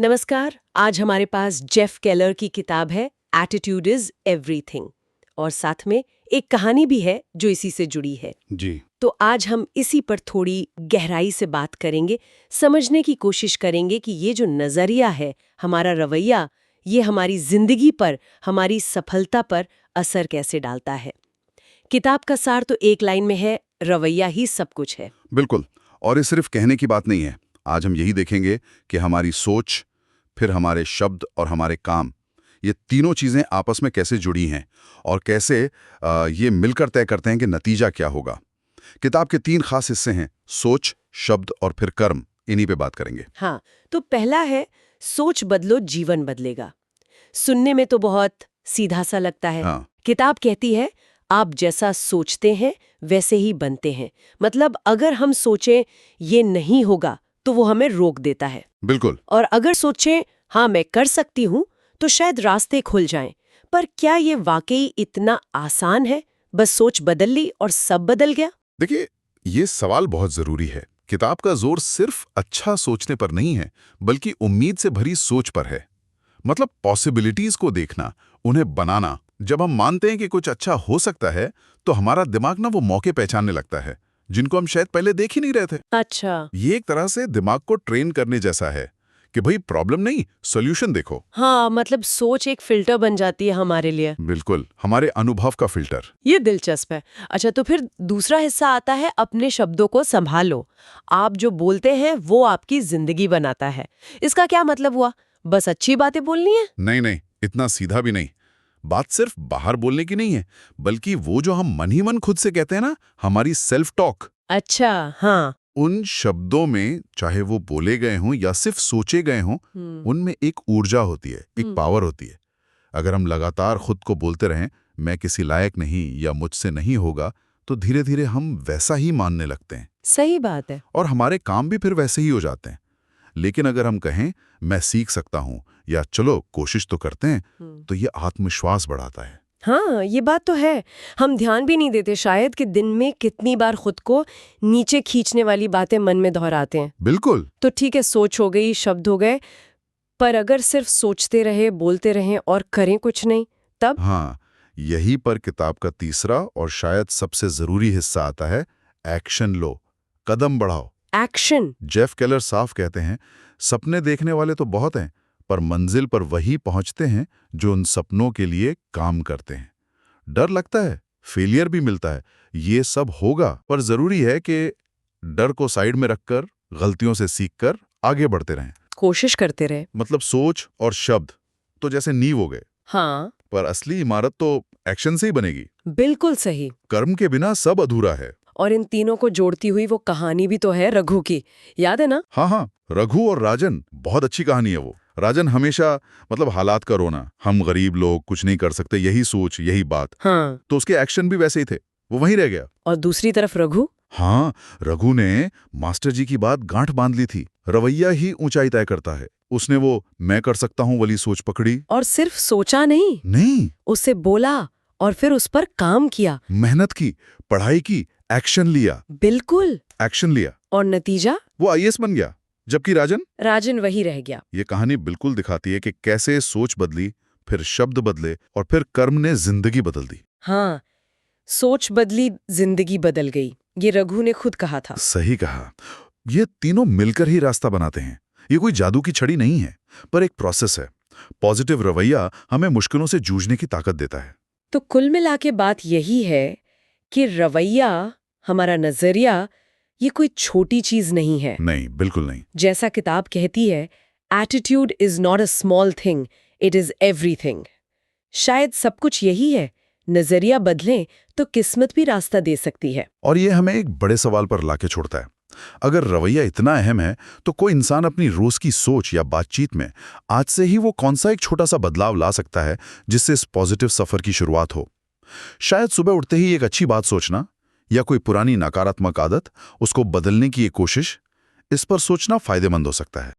नमस्कार। आज हमारे पास जेफ केलर की किताब है एटीट्यूड इज एवरीथिंग और साथ में एक कहानी भी है जो इसी से जुड़ी है। जी। तो आज हम इसी पर थोड़ी गहराई से बात करेंगे, समझने की कोशिश करेंगे कि ये जो नजरिया है, हमारा रवैया, ये हमारी जिंदगी पर, हमारी सफलता पर असर कैसे डालता है। किताब का सार तो एक लाइन में है, रवैया ही सब कुछ है। बिल्कुल। और ये सिर्फ कहने की बात नहीं है। आज हम यही देखेंगे कि हमारी सोच, फिर हमारे शब्द और हमारे काम, ये तीनों चीजें आपस में कैसे जुड़ी हैं और कैसे ये मिलकर तय करते हैं कि नतीजा क्या होगा। किताब के 3 खास हिस्से हैं, सोच, शब्द और फिर कर्म। इन्हीं पे बात करेंगे। हाँ, तो पहला है सोच बदलो जीवन बदलेगा। सुनने में तो बहुत सीधा सा लगता है। हाँ। किताब कहती है आप जैसा सोचते हैं वैसे ही बनते हैं। मतलब अगर हम सोचें ये नहीं होगा तो वो हमें रोक देता है, बिल्कुल। और अगर सोचें हाँ मैं कर सकती हूँ तो शायद रास्ते खुल जाएं। पर क्या ये वाकई इतना आसान है? बस सोच बदल ली और सब बदल गया? देखिए, ये सवाल बहुत जरूरी है। किताब का जोर सिर्फ अच्छा सोचने पर नहीं है, बल्कि उम्मीद से भरी सोच पर है। मतलब पॉसिबिलिटीज को देखना, उन्हें बनाना। जब हम मानते हैं कि कुछ अच्छा हो सकता है, तो हमारा दिमाग ना वो मौके पहचानने लगता है जिनको हम शायद पहले देख ही नहीं रहे थे। अच्छा। ये एक तरह से दिमाग को ट्रेन करने जैसा है कि भाई प्रॉब्लम नहीं, सॉल्यूशन देखो। हाँ, मतलब सोच एक फिल्टर बन जाती है हमारे लिए। बिल्कुल, हमारे अनुभव का फिल्टर। ये दिलचस्प है। अच्छा, तो फिर दूसरा हिस्सा आता है अपने शब्दों को संभालो। आप जो बोलते हैं वो आपकी जिंदगी बनाता है। इसका क्या मतलब हुआ? बस अच्छी बातें बोलनी है? नहीं नहीं, इतना सीधा भी नहीं। बात सिर्फ बाहर बोलने की नहीं है, बल्कि वो जो हम मन ही मन खुद से कहते हैं ना, हमारी सेल्फ टॉक। अच्छा, हाँ। उन शब्दों में, चाहे वो बोले गए हों या सिर्फ सोचे गए हों, उनमें एक ऊर्जा होती है, एक पावर होती है। अगर हम लगातार खुद को बोलते रहें, मैं किसी लायक नहीं या मुझसे नहीं होगा, तो धीरे धीरे हम वैसा ही मानने लगते हैं। सही बात है। और हमारे काम भी फिर वैसे ही हो जाते हैं। लेकिन अगर हम कहें, मैं सीख सकता हूं या चलो कोशिश तो करते हैं, तो ये आत्मविश्वास बढ़ाता है। हाँ, ये बात तो है। हम ध्यान भी नहीं देते शायद कि दिन में कितनी बार खुद को नीचे खींचने वाली बातें मन में दोहराते हैं। बिल्कुल। तो ठीक है, सोच हो गई, शब्द हो गए, पर अगर सिर्फ सोचते रहे, बोलते रहें और करें कुछ नहीं, तब? हाँ, यही पर किताब का तीसरा और शायद सबसे जरूरी हिस्सा आता है, एक्शन लो, कदम बढ़ाओ। एक्शन। जेफ केलर साफ कहते हैं, सपने देखने वाले तो बहुत हैं, पर मंजिल पर वही पहुंचते हैं जो उन सपनों के लिए काम करते हैं। डर लगता है, फेलियर भी मिलता है, ये सब होगा, पर जरूरी है कि डर को साइड में रखकर, गलतियों से सीखकर आगे बढ़ते रहें। कोशिश करते रहे। मतलब सोच और शब्द तो जैसे नींव हो गए, हाँ, पर असली इमारत तो एक्शन से ही बनेगी। बिल्कुल सही। कर्म के बिना सब अधूरा है। और इन तीनों को जोड़ती हुई वो कहानी भी तो है रघु की, याद है ना? हाँ हाँ, रघु और राजन, बहुत अच्छी कहानी है वो। राजन हमेशा, मतलब हालात का रोना, हम गरीब लोग कुछ नहीं कर सकते, यही सोच, यही बात। हाँ। तो उसके एक्शन भी वैसे ही थे, वो वहीं रह गया। और दूसरी तरफ रघु? हाँ, रघु ने मास्टर जी की बात गांठ बांध ली थी। रवैया ही ऊंचाई तय करता है। उसने वो मैं कर सकता हूं वाली सोच पकड़ी। और सिर्फ सोचा नहीं, उसे बोला और फिर उस पर काम किया। मेहनत की, पढ़ाई की, एक्शन लिया। बिल्कुल। एक्शन लिया और नतीजा? वो आईएएस बन गया, जबकि राजन वही रह गया। ये कहानी बिल्कुल दिखाती है कि कैसे सोच बदली, फिर शब्द बदले और फिर कर्म ने जिंदगी बदल दी। हाँ, सोच बदली, जिंदगी बदल गई, ये रघु ने खुद कहा था। सही कहा। ये तीनों मिलकर ही रास्ता बनाते हैं। ये कोई जादू की छड़ी नहीं है, पर एक प्रोसेस है। पॉजिटिव रवैया हमें मुश्किलों से जूझने की ताकत देता है। तो कुल मिला के बात यही है कि रवैया, हमारा नजरिया, ये कोई छोटी चीज नहीं है। नहीं, बिल्कुल नहीं। जैसा किताब कहती है, attitude is not a small thing, it is everything. शायद सब कुछ यही है, नजरिया बदलें तो किस्मत भी रास्ता दे सकती है। और ये हमें एक बड़े सवाल पर लाके छोड़ता है। अगर रवैया इतना अहम है, तो कोई इंसान अपनी रोज की सोच या बातचीत में आज से ही वो कौन सा एक छोटा सा बदलाव ला सकता है जिससे इस पॉजिटिव सफर की शुरुआत हो। शायद सुबह उठते ही एक अच्छी बात सोचना, या कोई पुरानी नकारात्मक आदत, उसको बदलने की एक कोशिश, इस पर सोचना फायदेमंद हो सकता है।